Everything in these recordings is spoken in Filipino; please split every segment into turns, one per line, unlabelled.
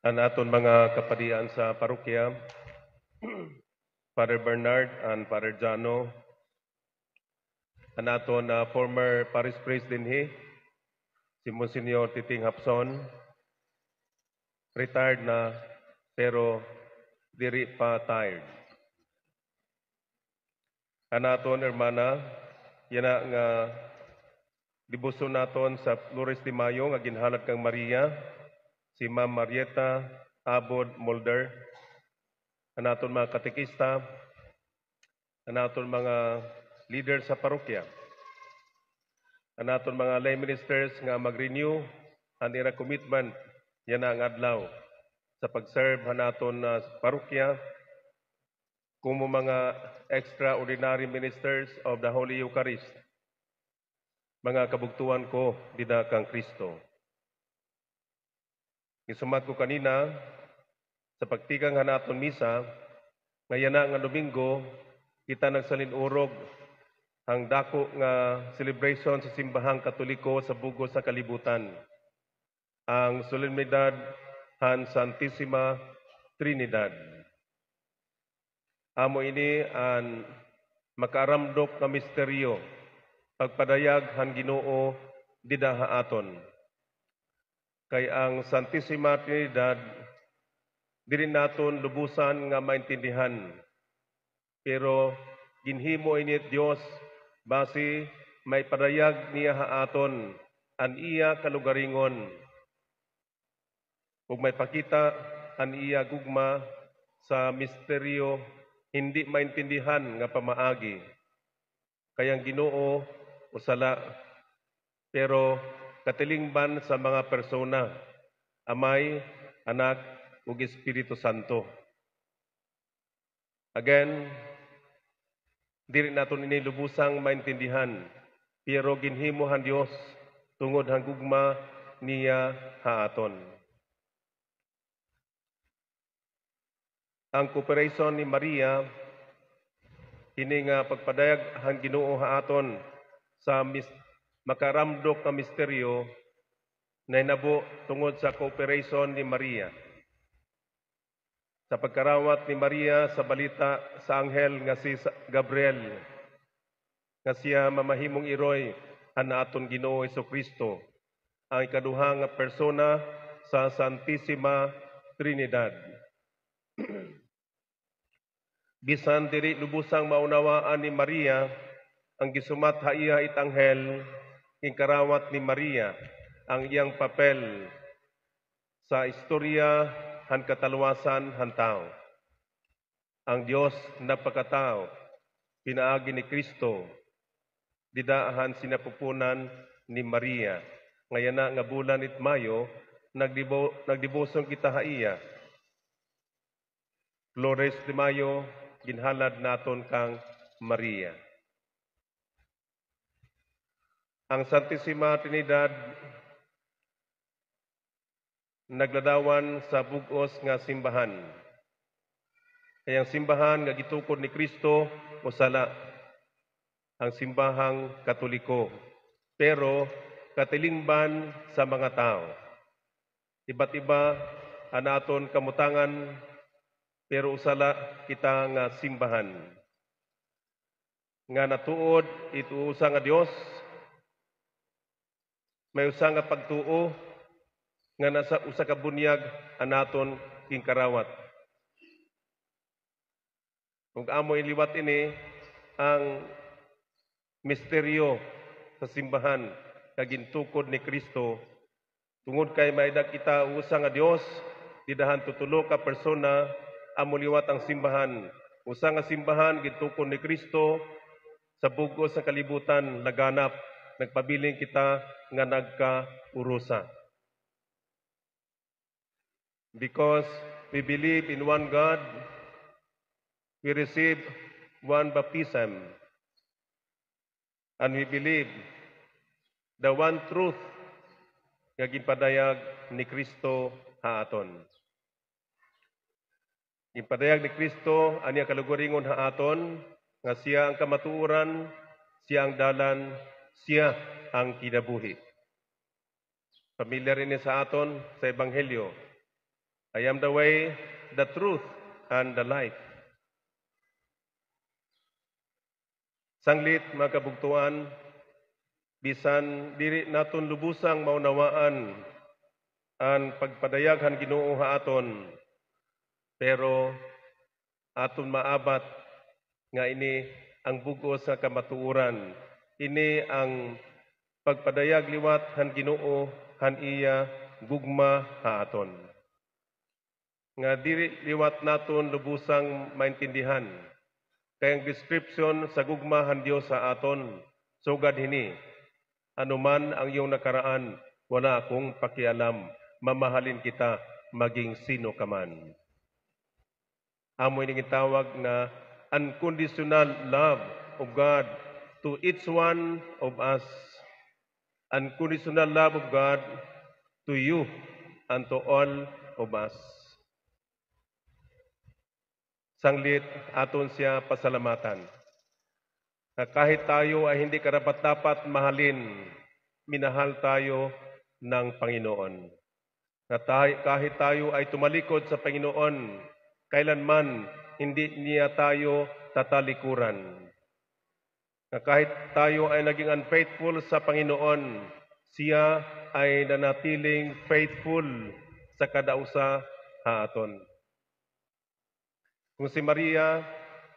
Ang aton mga kapadian sa parokya, Father Bernard and Father Jano, ang aton former parish priest dinhi, si Monsignor Titing Hapson, retired na pero diri pa tired. Ang aton hermana, yana nga dibuso naton sa Flores de Mayo nga ginhalad kang Maria, si Ma'am Marieta Abod Mulder, ang aton mga katekista, ang aton mga leader sa parokya, ang aton mga lay ministers nga mag-renew ang ira commitment yan ang adlaw sa pag-serve naton sa parokya kumo mga extraordinary ministers of the Holy Eucharist, mga kabugtuan ko dida kang Kristo. Isumat ko kanina sa pagtigang hanaton misa ngayon nga Domingo kita nagsalinurog ang dako nga celebration sa simbahang Katoliko sa bugos sa kalibutan, ang Solemnidad han Santissima Trinidad. Amo ini ang makaramdok nga misteryo pagpadayag han Ginoo dida haaton. Kay ang Santissima Trinidad dili naton lubusan nga maintindihan, pero ginhimo ini Dios base may padayag niya haaton an iya kalugaringon ug may pakita an iya gugma sa misteryo hindi maintindihan nga pamaagi. Kayang Ginoo usala pero katilingban sa mga persona, Amay, Anak ug Espiritu Santo. Again, dili naton ini lubusang maintindihan, pero ginhimohan Dios tungod hang gugma niya haaton. Ang cooperation ni Maria kini nga pagpadayag hang Ginoo haaton sa makaramdok nga misteryo na nabo tungod sa cooperation ni Maria. Sa pagkarawat ni Maria sa balita sa anghel nga si Gabriel nga siya mamahimong iroy han aton Ginoo Jesucristo, ang ikaduha nga persona sa Santissima Trinidad. Bisan diri lubusang maunawaan ni Maria ang gisumat ha iya itanghel, karawat ni Maria ang iyang papel sa istorya han kataluwasan han tao. Ang Dios napakatao, pinaagi ni Kristo, didaahan sinapupunan ni Maria. Ngayon na nga bulan it Mayo, nagdibosong kita ha iya. Flores de Mayo, ginhalad naton kang Maria. Ang Santissima Trinidad nagladawan sa bugos nga simbahan. Kayang simbahan nga gitukod ni Kristo usala ang simbahang Katoliko, pero katilingban sa mga tao. Iba't iba ang aton kamutangan, pero usala kita nga simbahan. Nga natuod ito usa nga Dios, may usa nga pagtuo nga nasa usa ka bunyag anaton kingkarawat. Kung amo iliwat ini ang misteryo sa simbahan kagintukod ni Kristo, tungod kay maida kita usa nga Dios, didahan tutulo ka persona amo liwat ang simbahan. Usa nga simbahan gintukod ni Kristo sa bugos sa kalibutan laganap, nagpabiling kita nga nagkaurusa. Because we believe in one God, we receive one baptism, and we believe the one truth nga ginpadayag ni Kristo haaton. Ginpadayag ni Kristo aniya kaluguringon haaton nga siya ang kamatuoran, siya ang dalan, siya ang kinabuhi. Pamilyar ini sa aton sa Ebanghelyo. I am the way, the truth, and the life. Sanglit, mga kabugtuan, bisan diri naton lubusang maunawaan ang pagpadayaghan Ginoo aton, pero aton maabat nga ini ang bugos nga kamatuoran. Ini ang pagpadayag liwat han Ginoo han iya gugma aton. Nga diri liwat naton lubusang maintindihan kay ang description sa gugma han Dios sa aton sugad hini. Anuman ang iyong nakaraan, wala akong pakialam. Mamahalin kita maging sino ka man. Amo ini gitawag na unconditional love of God to each one of us. Unconditional love of God to you and to all of us. Sanglit aton siya pasalamatan. Na kahit tayo ay hindi karapat-dapat mahalin, minahal tayo ng Panginoon. Na kahit tayo ay tumalikod sa Panginoon, kailanman hindi niya tayo tatalikuran. Na kahit tayo ay naging unfaithful sa Panginoon, siya ay nanatiling faithful sa kadausa haaton. Kung si Maria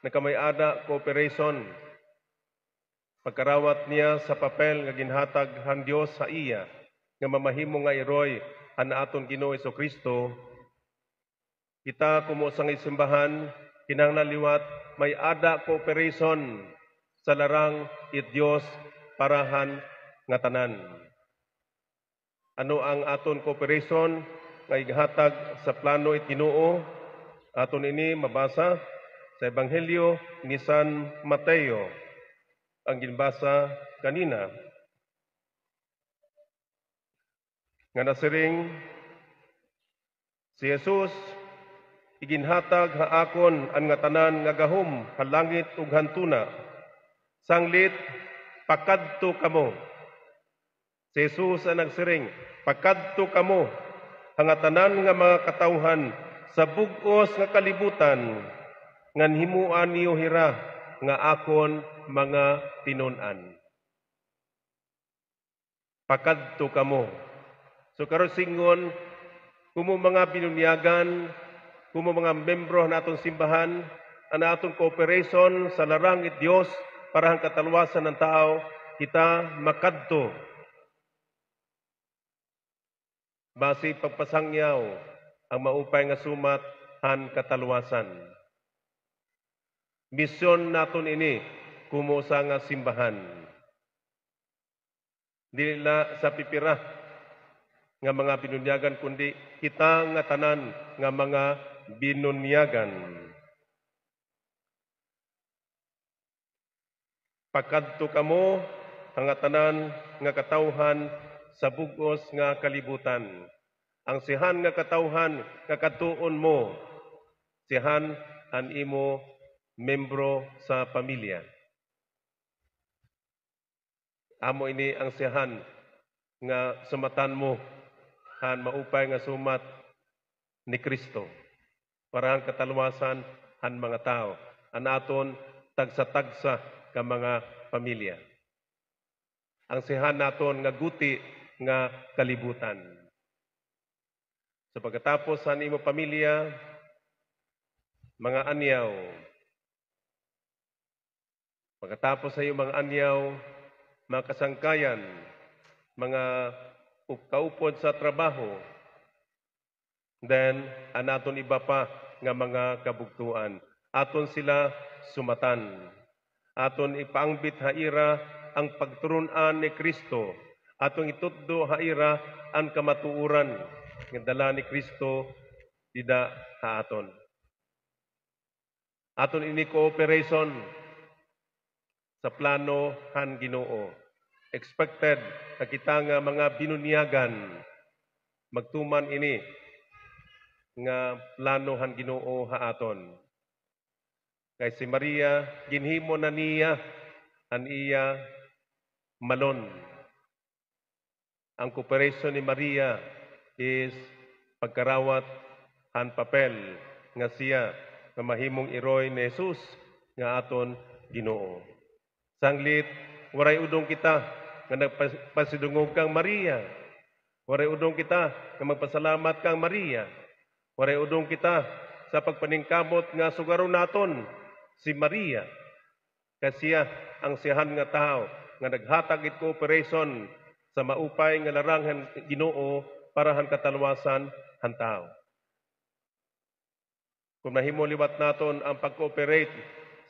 nagkamay-ada cooperation, pagkarawat niya sa papel nga ginhatag han Dios sa iya, nga mamahimo nga iroy han aton Ginoo Kristo, kita kumo sang isimbahan, kinahanglan liwat may ada cooperation sa larang it Dios parahan nga tanan. Ano ang aton cooperation nga ihatag sa plano it Ginoo? Aton ini mabasa sa Ebanghelyo ni San Mateo, ang ginbasa kanina. Nga nasiring, si Jesus iginhatag haakon ang nga tanan nga gahom, halangit ug hantuna. Sanglit, pakadto kamo. Si Jesus ang nagsiring, pakadto kamo, hangatanan nga mga katawhan sa bug-os nga kalibutan, ngan himuan niyo hira nga akon mga tinun-an. Pakadto kamo. So karon singon, kumo mga binunyagan, kumo mga membro natong simbahan, ang atong cooperation sa larang it Dios para ang katalwasan ng tao, kita makadto. Basi pagpasangyaw ang maupay nga sumat han katalwasan. Misyon naton ini kumo sa nga simbahan. Dili na sa pipira nga mga binunyagan kundi kita nga tanan nga mga binunyagan. Pakadto kamo ang tanan nga katawhan sa bug-os nga kalibutan. Ang sihan nga katawhan nga katuon mo, sihan an imo membro sa pamilya. Amo ini ang sihan nga sumatan mo han maupay nga sumat ni Kristo para ang katalwasan han mga tao. Anaton tagsa-tagsa ka mga pamilya. Ang sihan naton nga guti nga kalibutan. So pagkatapos sa imo pamilya, mga anyaw. Pagkatapos sa iyo mga anyaw, mga kasangkayan, mga kaupod sa trabaho, then anaton iba pa nga mga kabugtuan. Aton sila sumatan. Aton ipaangbit haira ang pagturunan ni Kristo. Aton ituddo haira ang kamatuuran nga dala ni Kristo dida sa aton. Aton ini cooperation sa plano han Ginoo. Expected na kita nga mga binunyagan magtuman ini nga plano han Ginoo haaton. Kay si Maria ginhimo na niya an iya malon. Ang cooperation ni Maria is pagkarawat han papel nga siya nga mahimong iroy ni Jesus nga aton Ginoo. Sanglit, waray udong kita nga nagpasidungog kang Maria. Waray udong kita nga magpasalamat kang Maria. Waray udong kita sa pagpaningkamot nga sugaron naton si Maria. Kasiya ang siyahan nga tao nga naghatag it cooperation sa maupay nga larang Ginoo para han katalwasan han tao. Kung nahimo liwat naton ang pag-cooperate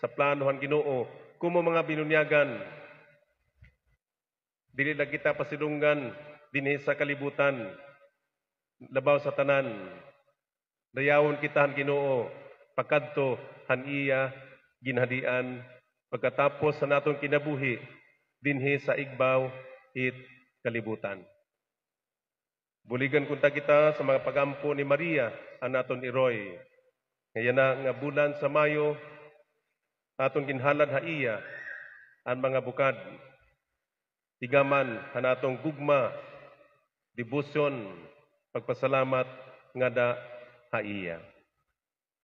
sa plano han Ginoo, kumo mga binunyagan, dili na kita pasidunggan dinhi sa kalibutan, labaw sa tanan. Dayawon kita han Ginoo, pagkadto han iya ginhadian, pagkatapos sa naton kinabuhi dinhi sa igbaw it kalibutan. Buligan kunta kita sa mga pagampo ni Maria ang naton iroy. Ngayon na nga bulan sa Mayo, aton ginhalad ha iya ang mga bukad. Tigaman hanatong gugma, debosyon, pagpasalamat nga da ha iya.